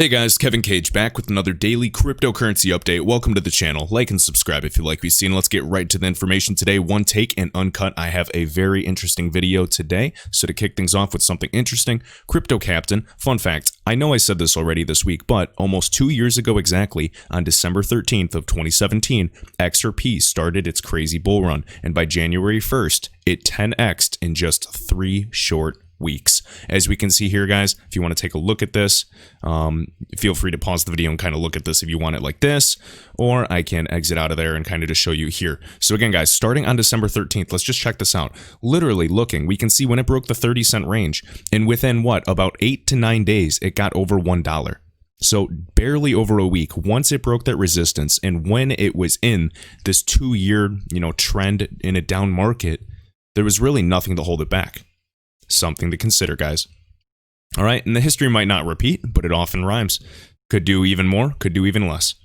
Hey guys, Kevin Cage back with another daily cryptocurrency update. Welcome to the channel. Like and subscribe if you like what you see. Let's get right to the information today. One take and uncut. I have a very interesting video today. So to kick things off with something interesting, Crypto Captain. Fun fact, I know I said this already this week, but almost 2 years ago exactly, on December 13th of 2017, XRP started its crazy bull run. And by January 1st, it 10x'd in just 3 short weeks. As we can see here, guys, if you want to take a look at this, feel free to pause the video and kind of look at this if you want it like this, or I can exit out of there and kind of just show you here. So again, guys, starting on December 13th, let's just check this out. Literally looking, we can see when it broke the 30-cent range, and within what, about 8 to 9 days, it got over $1. So barely over a week, once it broke that resistance, and when it was in this 2-year, trend in a down market, there was really nothing to hold it back. Something to consider, guys. All right, and the history might not repeat, but it often rhymes. Could do even more, could do even less.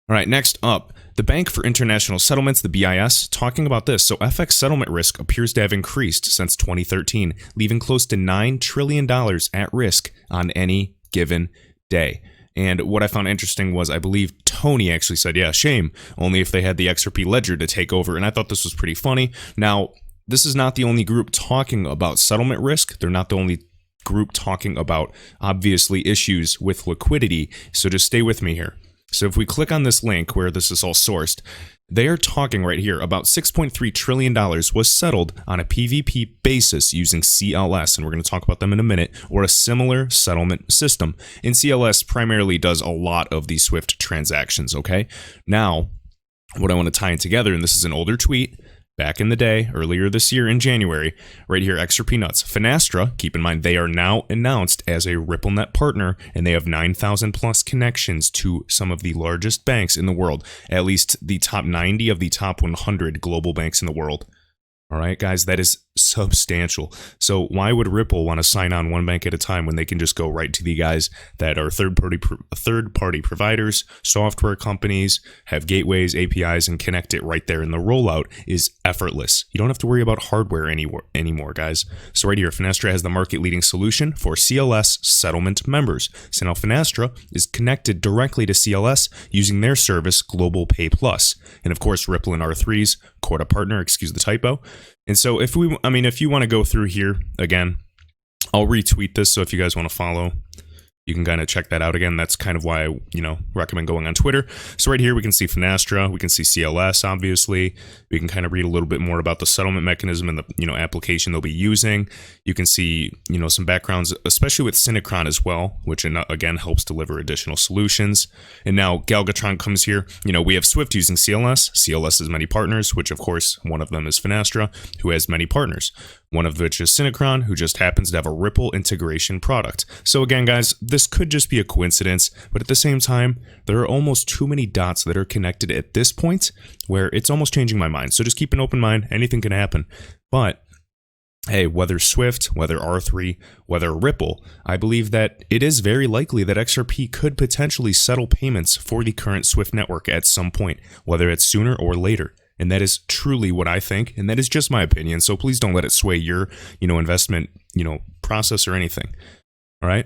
All right, next up, the Bank for International Settlements, the BIS, talking about this. So FX settlement risk appears to have increased since 2013, leaving close to $9 trillion at risk on any given day. And what I found interesting was, I believe Tony actually said, yeah, shame, only if they had the XRP ledger to take over. And I thought this was pretty funny. Now, this is not the only group talking about settlement risk. They're not the only group talking about, obviously, issues with liquidity. So just stay with me here. So if we click on this link where this is all sourced, they are talking right here about $6.3 trillion was settled on a PvP basis using CLS, and we're going to talk about them in a minute, or a similar settlement system. And CLS primarily does a lot of these Swift transactions, okay? Now, what I want to tie in together, and this is an older tweet, back in the day, earlier this year in January, right here, XRP Nuts. Finastra, keep in mind, they are now announced as a RippleNet partner, and they have 9,000 plus connections to some of the largest banks in the world, at least the top 90 of the top 100 global banks in the world. All right, guys, that is substantial. So why would Ripple want to sign on one bank at a time when they can just go right to the guys that are third-party providers, software companies, have gateways, APIs, and connect it right there? And the rollout is effortless. You don't have to worry about hardware anymore, guys. So right here, Finastra has the market-leading solution for CLS settlement members. So now Finastra is connected directly to CLS using their service, Global Pay Plus. And of course, Ripple and R3's quota partner, excuse the typo. And so if you want to go through here again, I'll retweet this. So if you guys want to follow, you can kind of check that out again. That's kind of why I, recommend going on Twitter. So right here, we can see Finastra, we can see CLS, obviously. We can kind of read a little bit more about the settlement mechanism and the, application they'll be using. You can see, some backgrounds, especially with Synchron as well, which again helps deliver additional solutions. And now Galgatron comes here. We have Swift using CLS. CLS has many partners, which of course, one of them is Finastra, who has many partners. One of which is Synchron, who just happens to have a Ripple integration product. So again, guys, this could just be a coincidence, but at the same time, there are almost too many dots that are connected at this point where it's almost changing my mind. So just keep an open mind. Anything can happen. But hey, whether Swift, whether R3, whether Ripple, I believe that it is very likely that XRP could potentially settle payments for the current Swift network at some point, whether it's sooner or later. And that is truly what I think, and that is just my opinion. So please don't let it sway your, investment, process or anything. All right.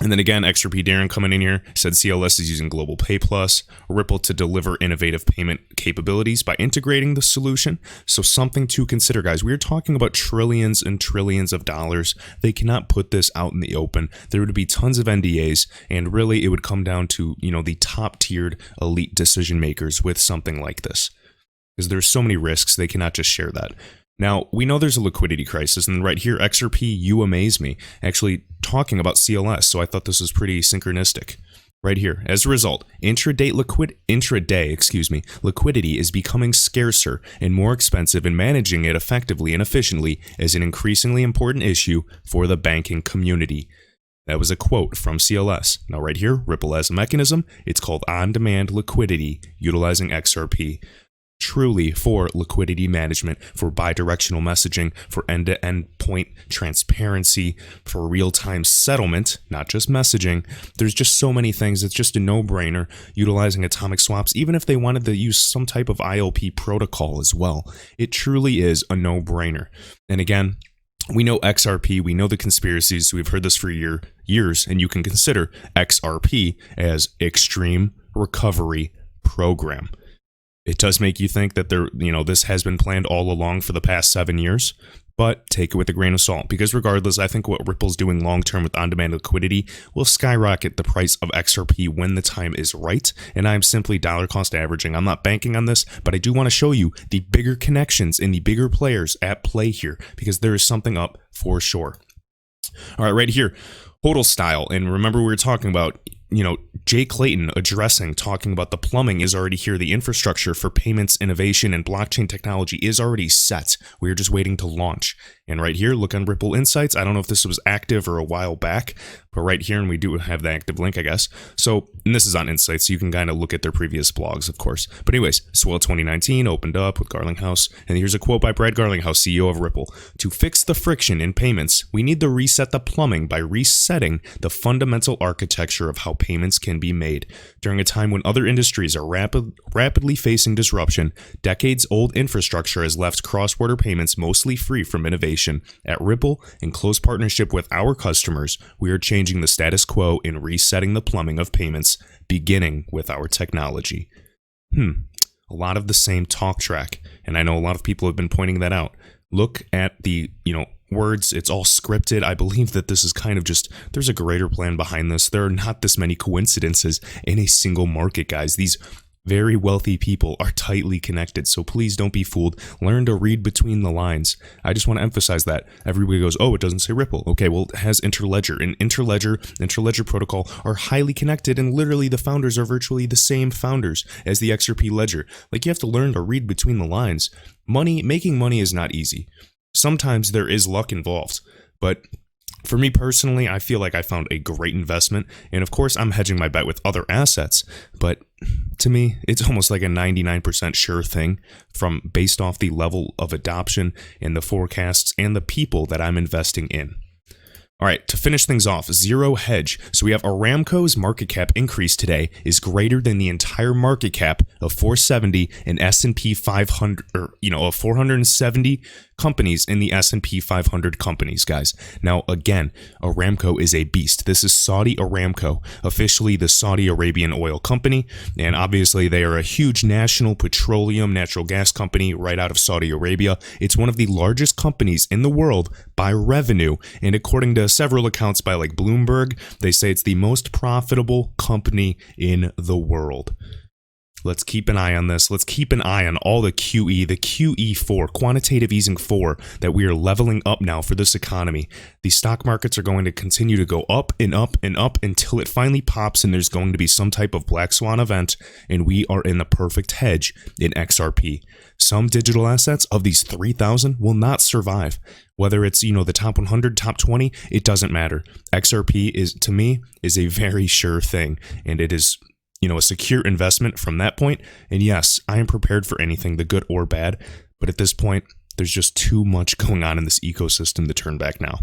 And then again, XRP Darren coming in here said CLS is using Global Pay Plus, Ripple to deliver innovative payment capabilities by integrating the solution. So something to consider, guys. We're talking about trillions and trillions of dollars. They cannot put this out in the open. There would be tons of NDAs, and really it would come down to, the top tiered elite decision makers with something like this. Because there's so many risks, they cannot just share that. Now, we know there's a liquidity crisis, and right here, XRP, you amaze me, actually talking about CLS, so I thought this was pretty synchronistic. Right here, as a result, intraday liquidity is becoming scarcer and more expensive, and managing it effectively and efficiently is an increasingly important issue for the banking community. That was a quote from CLS. Now right here, Ripple has a mechanism. It's called on-demand liquidity, utilizing XRP. Truly for liquidity management, for bidirectional messaging, for end-to-end point transparency, for real-time settlement, not just messaging. There's just so many things. It's just a no-brainer utilizing atomic swaps, even if they wanted to use some type of ILP protocol as well. It truly is a no-brainer. And again, We know XRP, we know the conspiracies, we've heard this for years, and you can consider XRP as Extreme Recovery Program. It does make you think that this has been planned all along for the past 7 years, but take it with a grain of salt, because regardless, I think what Ripple's doing long-term with on-demand liquidity will skyrocket the price of XRP when the time is right, and I'm simply dollar cost averaging. I'm not banking on this, but I do want to show you the bigger connections and the bigger players at play here, because there is something up for sure. All right, right here, HODL style, and remember we were talking about, Jay Clayton talking about the plumbing is already here. The infrastructure for payments, innovation, and blockchain technology is already set. We're just waiting to launch. And right here, look on Ripple Insights. I don't know if this was active or a while back, but right here, and we do have the active link, I guess. So, and this is on Insights, so you can kind of look at their previous blogs, of course. But anyways, Swell 2019 opened up with Garlinghouse, and here's a quote by Brad Garlinghouse, CEO of Ripple. "To fix the friction in payments, we need to reset the plumbing by resetting the fundamental architecture of how payments can be made. During a time when other industries are rapidly facing disruption, decades-old infrastructure has left cross-border payments mostly free from innovation. At Ripple, in close partnership with our customers, we are changing the status quo and resetting the plumbing of payments, beginning with our technology." A lot of the same talk track, and I know a lot of people have been pointing that out. Look at the, words, it's all scripted. I believe that this is kind of just, there's a greater plan behind this. There are not this many coincidences in a single market, guys. These very wealthy people are tightly connected, so please don't be fooled. Learn to read between the lines. I just want to emphasize that. Everybody goes, oh, it doesn't say Ripple. Okay, well, it has Interledger, and Interledger protocol are highly connected, and literally the founders are virtually the same founders as the XRP ledger. Like, you have to learn to read between the lines. Making money is not easy. Sometimes there is luck involved, but for me personally, I feel like I found a great investment, and of course I'm hedging my bet with other assets, but to me, it's almost like a 99% sure thing based off the level of adoption and the forecasts and the people that I'm investing in. All right, to finish things off, Zero Hedge. So we have Aramco's market cap increase today is greater than the entire market cap of 470 and S&P 500, of 470 companies in the S&P 500 companies, guys. Now, again, Aramco is a beast. This is Saudi Aramco, officially the Saudi Arabian oil company, and obviously they are a huge national petroleum, natural gas company right out of Saudi Arabia. It's one of the largest companies in the world by revenue, and according to several accounts by like Bloomberg, they say it's the most profitable company in the world. Let's keep an eye on this. Let's keep an eye on all the QE4, quantitative easing 4, that we are leveling up now for this economy. The stock markets are going to continue to go up and up and up until it finally pops and there's going to be some type of black swan event, and we are in the perfect hedge in XRP. Some digital assets of these 3,000 will not survive. Whether it's, the top 100, top 20, it doesn't matter. XRP to me, is a very sure thing, and it is a secure investment from that point. And yes, I am prepared for anything, the good or bad, but at this point, there's just too much going on in this ecosystem to turn back now.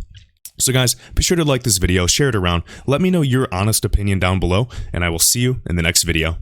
So guys, be sure to like this video, share it around, let me know your honest opinion down below, and I will see you in the next video.